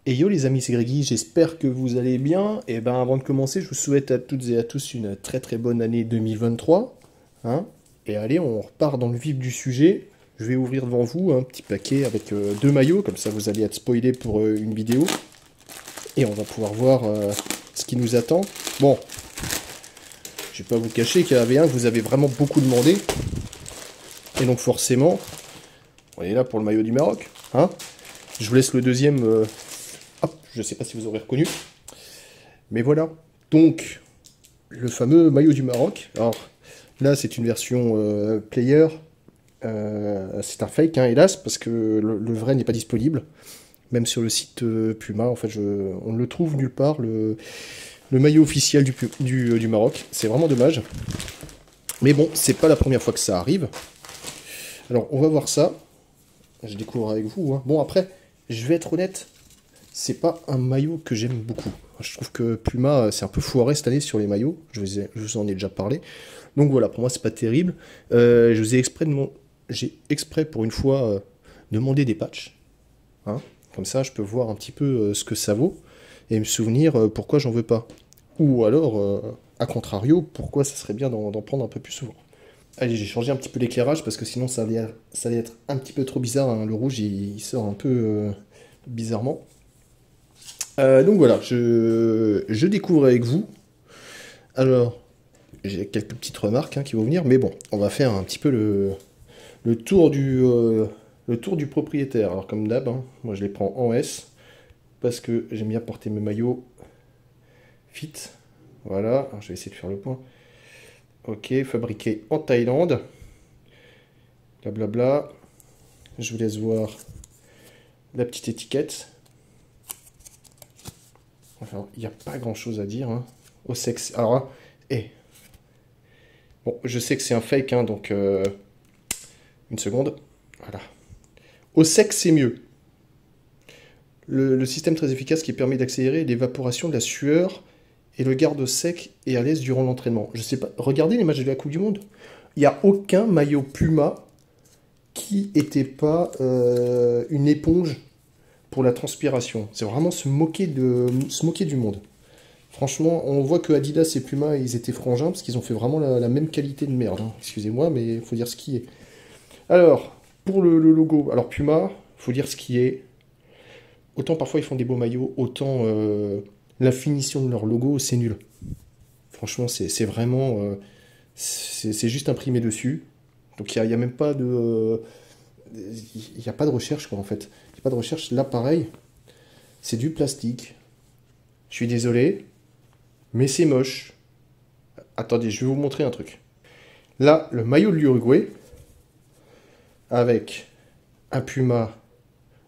Et yo les amis, c'est Grégy, j'espère que vous allez bien. Et ben avant de commencer, je vous souhaite à toutes et à tous une très très bonne année 2023. Hein. Et allez, on repart dans le vif du sujet. Je vais ouvrir devant vous un petit paquet avec deux maillots, comme ça vous allez être spoilé pour une vidéo. Et on va pouvoir voir ce qui nous attend. Bon, je vais pas vous cacher qu'il y en avait un que vous avez vraiment beaucoup demandé. Et donc forcément, on est là pour le maillot du Maroc. Hein. Je vous laisse le deuxième... hop, je sais pas si vous aurez reconnu. Mais voilà. Donc, le fameux maillot du Maroc. Alors, là, c'est une version player. C'est un fake, hein, hélas, parce que le vrai n'est pas disponible. Même sur le site Puma, en fait, on ne le trouve nulle part, le maillot officiel du Maroc. C'est vraiment dommage. Mais bon, c'est pas la première fois que ça arrive. Alors, on va voir ça. Je découvre avec vous. Hein. Bon, après, je vais être honnête, c'est pas un maillot que j'aime beaucoup. Je trouve que Puma, c'est un peu foiré cette année sur les maillots. Je vous en ai déjà parlé. Donc voilà, pour moi, c'est pas terrible. Je vous ai j'ai exprès pour une fois demandé des patchs. Hein. Comme ça, je peux voir un petit peu ce que ça vaut et me souvenir pourquoi j'en veux pas. Ou alors, à contrario, pourquoi ça serait bien d'en prendre un peu plus souvent. Allez, j'ai changé un petit peu l'éclairage parce que sinon ça allait être un petit peu trop bizarre. Hein. Le rouge, il sort un peu bizarrement. Donc voilà, je découvre avec vous. Alors, j'ai quelques petites remarques qui vont venir, mais bon, on va faire un petit peu le tour du propriétaire. Alors comme d'hab, hein, moi je les prends en S, parce que j'aime bien porter mes maillots fit. Voilà, alors, je vais essayer de faire le point. Ok, fabriqué en Thaïlande. Blablabla. Je vous laisse voir la petite étiquette. Enfin, il n'y a pas grand chose à dire. Hein. Au sexe. Alors, bon, je sais que c'est un fake, hein, donc une seconde. Voilà. Au sec, c'est mieux. Le système très efficace qui permet d'accélérer l'évaporation de la sueur et le garde sec et à l'aise durant l'entraînement. Je sais pas. Regardez les matchs de la Coupe du Monde. Il n'y a aucun maillot Puma qui n'était pas une éponge pour la transpiration. C'est vraiment se moquer du monde. Franchement, on voit que Adidas et Puma, ils étaient frangins, parce qu'ils ont fait vraiment la même qualité de merde. Hein. Excusez-moi, mais il faut dire ce qui est. Alors, pour le logo, alors Puma, il faut dire ce qui est. Autant parfois ils font des beaux maillots, autant la finition de leur logo, c'est nul. Franchement, c'est vraiment... c'est juste imprimé dessus. Donc il n'y a même pas de... Il n'y a pas de recherche, quoi, en fait. Il n'y a pas de recherche. Là, pareil, c'est du plastique. Je suis désolé, mais c'est moche. Attendez, je vais vous montrer un truc. Là, le maillot de l'Uruguay, avec un Puma,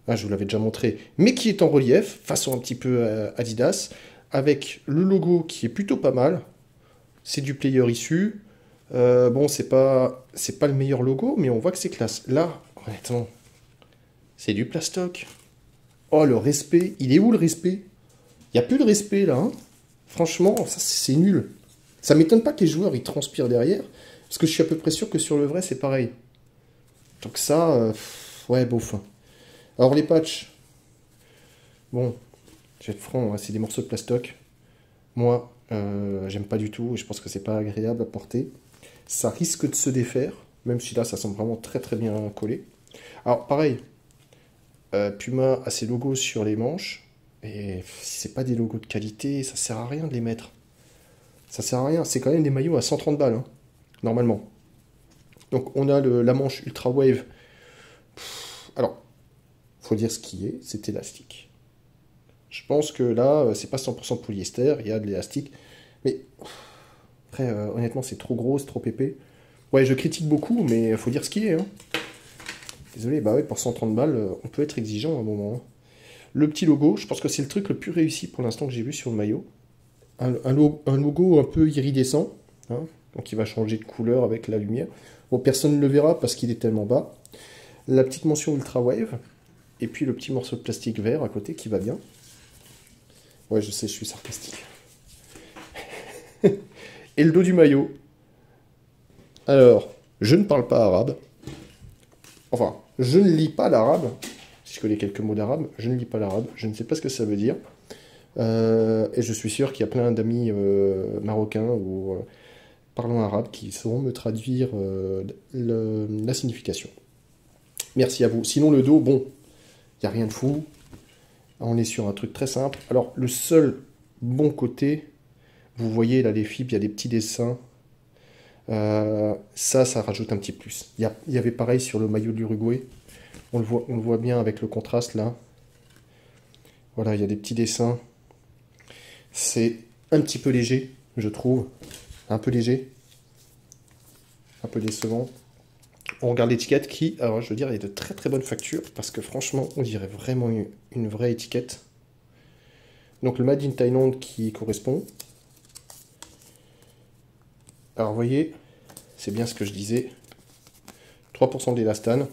je vous l'avais déjà montré, mais qui est en relief, façon un petit peu Adidas, avec le logo qui est plutôt pas mal. C'est du player issu. Bon, c'est pas le meilleur logo, mais on voit que c'est classe. Là, honnêtement, c'est du plastoc. Oh, le respect. Il est où le respect? Il n'y a plus de respect, là. Hein. Franchement, ça, c'est nul. Ça m'étonne pas que les joueurs, ils transpirent derrière, parce que je suis à peu près sûr que sur le vrai, c'est pareil. Donc ça, ouais, bof. Alors, les patchs. Bon, je vais être franc, hein, c'est des morceaux de plastoc. Moi, j'aime pas du tout, et je pense que c'est pas agréable à porter. Ça risque de se défaire, même si là, ça semble vraiment très très bien collé. Alors, pareil, Puma a ses logos sur les manches, et si c'est pas des logos de qualité, ça sert à rien de les mettre. Ça sert à rien, c'est quand même des maillots à 130 balles, hein, normalement. Donc, on a la manche Ultra Wave. Alors, faut dire ce qui est, c'est élastique. Je pense que là, c'est pas 100% polyester, il y a de l'élastique. Mais après, honnêtement, c'est trop gros, c'est trop épais. Ouais, je critique beaucoup, mais il faut dire ce qui est. Hein. Désolé, bah ouais, pour 130 balles, on peut être exigeant à un moment. Hein. Le petit logo, je pense que c'est le truc le plus réussi pour l'instant que j'ai vu sur le maillot. Un logo un peu iridescent, hein, donc il va changer de couleur avec la lumière. Bon, personne ne le verra parce qu'il est tellement bas. La petite mention Ultra Wave, et puis le petit morceau de plastique vert à côté qui va bien. Ouais, je sais, je suis sarcastique. Et le dos du maillot. Alors, je ne parle pas arabe. Enfin, je ne lis pas l'arabe. si je connais quelques mots d'arabe. Je ne lis pas l'arabe, je ne sais pas ce que ça veut dire. Et je suis sûr qu'il y a plein d'amis marocains ou parlant arabe qui sauront me traduire la signification. Merci à vous. Sinon, le dos, bon, il n'y a rien de fou. On est sur un truc très simple. Alors, le seul bon côté, vous voyez là les fibres, il y a des petits dessins. Ça rajoute un petit plus. Il y avait pareil sur le maillot de l'Uruguay. On le voit bien avec le contraste là. Voilà, il y a des petits dessins. C'est un petit peu léger, je trouve. Un peu léger. Un peu décevant. On regarde l'étiquette qui, alors je veux dire, est de très très bonne facture. Parce que franchement, on dirait vraiment une vraie étiquette. Donc le Made in Thailand qui correspond. Alors vous voyez, c'est bien ce que je disais. 3% d'élastane.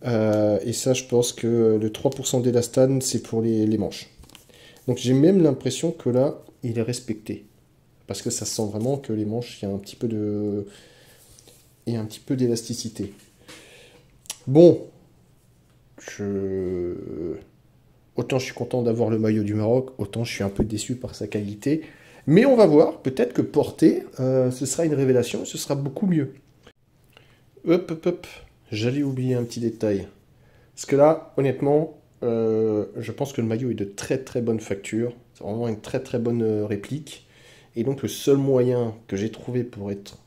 Et ça, je pense que le 3% d'élastane, c'est pour les manches. Donc j'ai même l'impression que là, il est respecté. Parce que ça sent vraiment que les manches, il y a un petit peu de... Il y a un petit peu d'élasticité. Bon. Autant je suis content d'avoir le maillot du Maroc, autant je suis un peu déçu par sa qualité. Mais on va voir, peut-être que porter, ce sera une révélation, ce sera beaucoup mieux. Hop, hop, hop. J'allais oublier un petit détail. Parce que là, honnêtement, je pense que le maillot est de très très bonne facture. C'est vraiment une très très bonne réplique. Et donc le seul moyen que j'ai trouvé pour être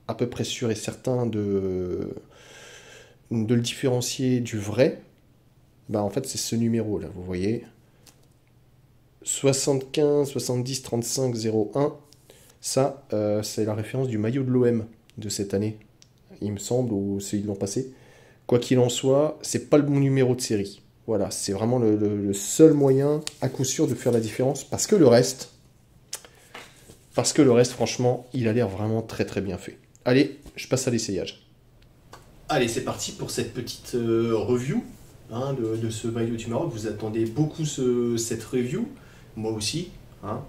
à peu près sûr et certain de le différencier du vrai, bah en fait c'est ce numéro là, vous voyez. 75 70 35 01. Ça, c'est la référence du maillot de l'OM de cette année. Il me semble, ou c'est l'an passé. Quoi qu'il en soit, c'est pas le bon numéro de série. Voilà, c'est vraiment le seul moyen, à coup sûr, de faire la différence. Parce que le reste, franchement, il a l'air vraiment très très bien fait. Allez, je passe à l'essayage. Allez, c'est parti pour cette petite review hein, de ce maillot du Maroc. Vous attendez beaucoup cette review, moi aussi. Hein,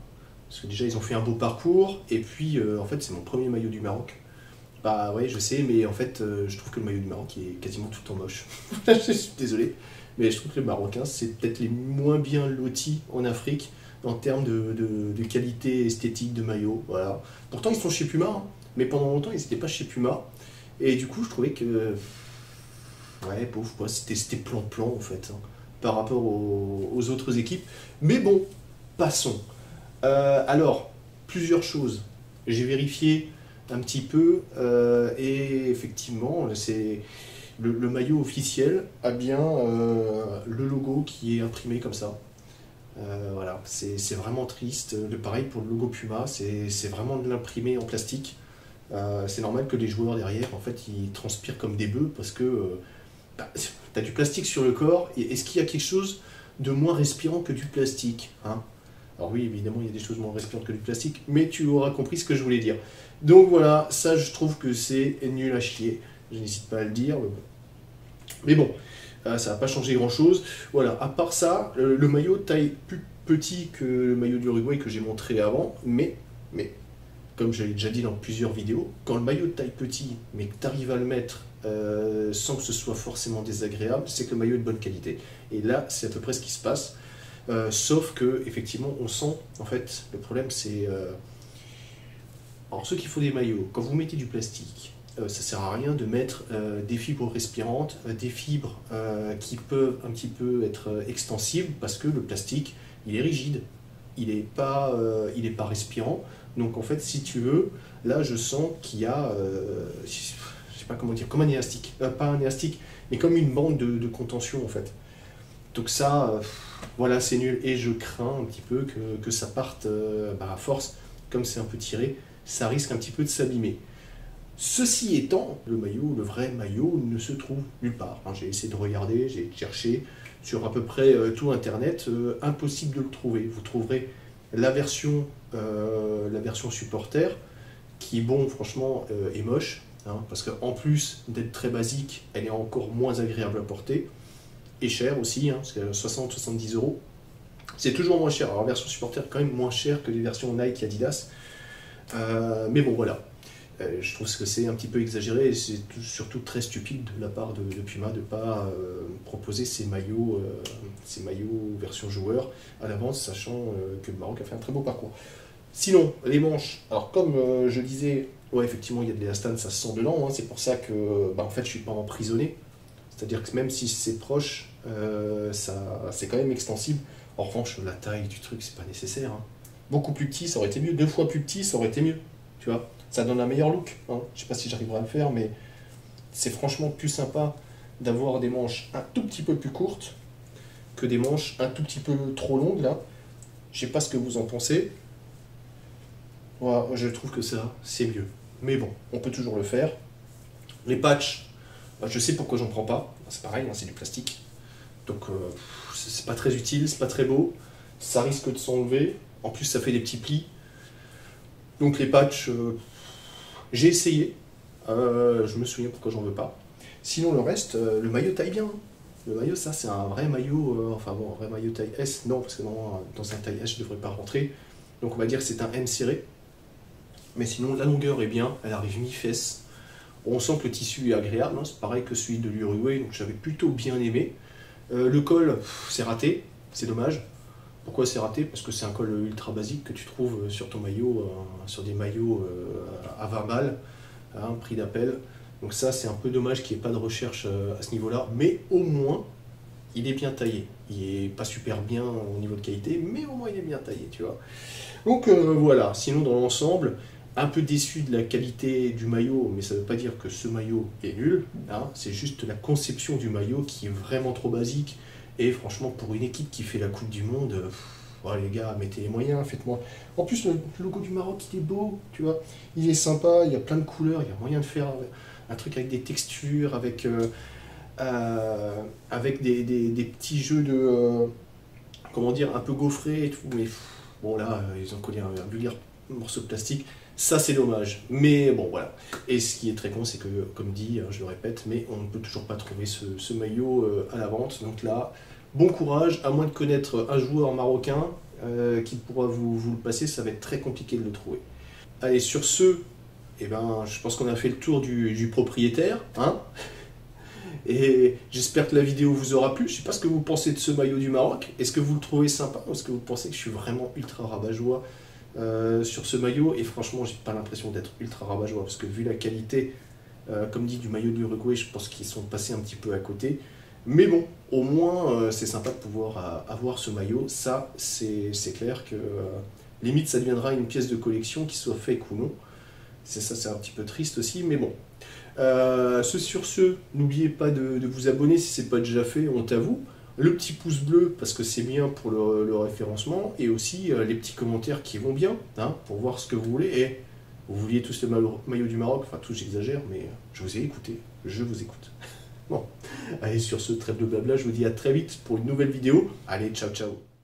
parce que déjà, ils ont fait un beau parcours. Et puis, en fait, c'est mon premier maillot du Maroc. Bah ouais, je sais, mais en fait, je trouve que le maillot du Maroc est quasiment tout en moche. Je suis désolé, mais je trouve que les Marocains, c'est peut-être les moins bien lotis en Afrique en termes de qualité esthétique de maillot. Voilà. Pourtant, ils sont chez Puma, hein, mais pendant longtemps, ils n'étaient pas chez Puma. Et du coup, je trouvais que... Ouais, pauvre, quoi, c'était plan-plan, en fait, hein, par rapport aux autres équipes. Mais bon, passons. Alors, plusieurs choses. J'ai vérifié un petit peu, et effectivement, c'est le maillot officiel a bien le logo qui est imprimé comme ça. Voilà, c'est vraiment triste. Pareil pour le logo Puma, c'est vraiment de l'imprimé en plastique. C'est normal que les joueurs derrière, en fait, ils transpirent comme des bœufs parce que tu as du plastique sur le corps. Et est-ce qu'il y a quelque chose de moins respirant que du plastique hein? Alors oui, évidemment, il y a des choses moins respirantes que du plastique, mais tu auras compris ce que je voulais dire. Donc voilà, ça je trouve que c'est nul à chier. Je n'hésite pas à le dire. Mais bon, ça va pas changer grand-chose. Voilà, à part ça, le maillot taille plus petit que le maillot du Uruguay que j'ai montré avant, mais comme je l'ai déjà dit dans plusieurs vidéos, quand le maillot de taille petit, mais que tu arrives à le mettre sans que ce soit forcément désagréable, c'est que le maillot est de bonne qualité. Et là, c'est à peu près ce qui se passe. Sauf que effectivement on sent, en fait, le problème c'est... Alors ceux qui font des maillots, quand vous mettez du plastique, ça sert à rien de mettre des fibres respirantes, des fibres qui peuvent un petit peu être extensibles, parce que le plastique, il est rigide, il n'est pas respirant. Donc en fait, si tu veux, là je sens qu'il y a, je sais pas comment dire, comme un élastique, pas un élastique, mais comme une bande de contention en fait. Donc ça, voilà, c'est nul. Et je crains un petit peu que ça parte à force, comme c'est un peu tiré, ça risque un petit peu de s'abîmer. Ceci étant, le vrai maillot, ne se trouve nulle part. Hein, j'ai essayé de regarder, j'ai cherché sur à peu près tout Internet, impossible de le trouver. Vous trouverez la version supporter, qui, bon, franchement, est moche, hein, parce qu'en plus d'être très basique, elle est encore moins agréable à porter. Et cher aussi, hein, parce que 60-70 €. C'est toujours moins cher. Alors, la version supporter est quand même moins chère que les versions Nike et Adidas. Mais bon, voilà. Je trouve que c'est un petit peu exagéré et c'est surtout très stupide de la part de Puma de ne pas proposer ces maillots version joueur à l'avance, sachant que le Maroc a fait un très beau parcours. Sinon, les manches, alors comme je disais, ouais, effectivement, il y a de l'élastane, ça se sent dedans, hein, c'est pour ça que en fait, je ne suis pas emprisonné. C'est-à-dire que même si c'est proche, c'est quand même extensible. En revanche, la taille du truc, c'est pas nécessaire, hein. Beaucoup plus petit, ça aurait été mieux. 2 fois plus petit, ça aurait été mieux. Tu vois, ça donne un meilleur look, hein. Je sais pas si j'arriverai à le faire, mais c'est franchement plus sympa d'avoir des manches un tout petit peu plus courtes que des manches un tout petit peu trop longues, là. Je sais pas ce que vous en pensez. Voilà, je trouve que ça, c'est mieux. Mais bon, on peut toujours le faire. Les patchs, je sais pourquoi j'en prends pas. C'est pareil, hein, c'est du plastique. Donc, c'est pas très utile, c'est pas très beau. Ça risque de s'enlever. En plus, ça fait des petits plis. Donc, les patchs, j'ai essayé. Je me souviens pourquoi j'en veux pas. Sinon, le reste, le maillot taille bien, hein. Le maillot, ça, c'est un vrai maillot, enfin bon, un vrai maillot taille S. Non, parce que dans un taille S, je ne devrais pas rentrer. Donc, on va dire que c'est un M serré. Mais sinon, la longueur est bien, elle arrive mi-fesse. On sent que le tissu est agréable, hein, c'est pareil que celui de l'Uruguay, donc j'avais plutôt bien aimé. Le col, c'est raté, c'est dommage. Pourquoi c'est raté? Parce que c'est un col ultra basique que tu trouves sur ton maillot, sur des maillots à 20 balles, hein, prix d'appel. Donc ça, c'est un peu dommage qu'il n'y ait pas de recherche à ce niveau-là, mais au moins, il est bien taillé. Il n'est pas super bien au niveau de qualité, mais au moins il est bien taillé, tu vois. Donc voilà, sinon dans l'ensemble, un peu déçu de la qualité du maillot, mais ça ne veut pas dire que ce maillot est nul, hein. C'est juste la conception du maillot qui est vraiment trop basique. Et franchement, pour une équipe qui fait la Coupe du Monde, ouais, les gars, mettez les moyens, faites-moi. En plus, le logo du Maroc, il est beau, tu vois. Il est sympa, il y a plein de couleurs, il y a moyen de faire un truc avec des textures, avec des petits jeux de, comment dire, un peu gaufrés et tout. Mais bon, là, ils ont collé un vulgaire morceau de plastique. Ça, c'est dommage. Mais bon, voilà. Et ce qui est très con, c'est que, comme dit, je le répète, mais on ne peut toujours pas trouver ce maillot à la vente. Donc là, bon courage, à moins de connaître un joueur marocain qui pourra vous le passer, ça va être très compliqué de le trouver. Allez, sur ce, eh ben, je pense qu'on a fait le tour du propriétaire, hein. Et j'espère que la vidéo vous aura plu. Je ne sais pas ce que vous pensez de ce maillot du Maroc. Est-ce que vous le trouvez sympa ou est-ce que vous pensez que je suis vraiment ultra rabat-joie sur ce maillot? Et franchement, j'ai pas l'impression d'être ultra rabat-joie parce que vu la qualité, comme dit, du maillot de l'Uruguay, je pense qu'ils sont passés un petit peu à côté. Mais bon, au moins, c'est sympa de pouvoir avoir ce maillot. Ça, c'est clair que limite, ça deviendra une pièce de collection, qui soit fake ou non. C'est ça, c'est un petit peu triste aussi, mais bon. Sur ce, n'oubliez pas de vous abonner si ce n'est pas déjà fait, honte à vous. Le petit pouce bleu, parce que c'est bien pour le référencement, et aussi les petits commentaires qui vont bien, hein, pour voir ce que vous voulez. Et vous vouliez tous le maillot du Maroc, enfin tous j'exagère, mais je vous ai écouté, je vous écoute. Bon, allez, sur ce, trêve de blabla, je vous dis à très vite pour une nouvelle vidéo. Allez, ciao ciao.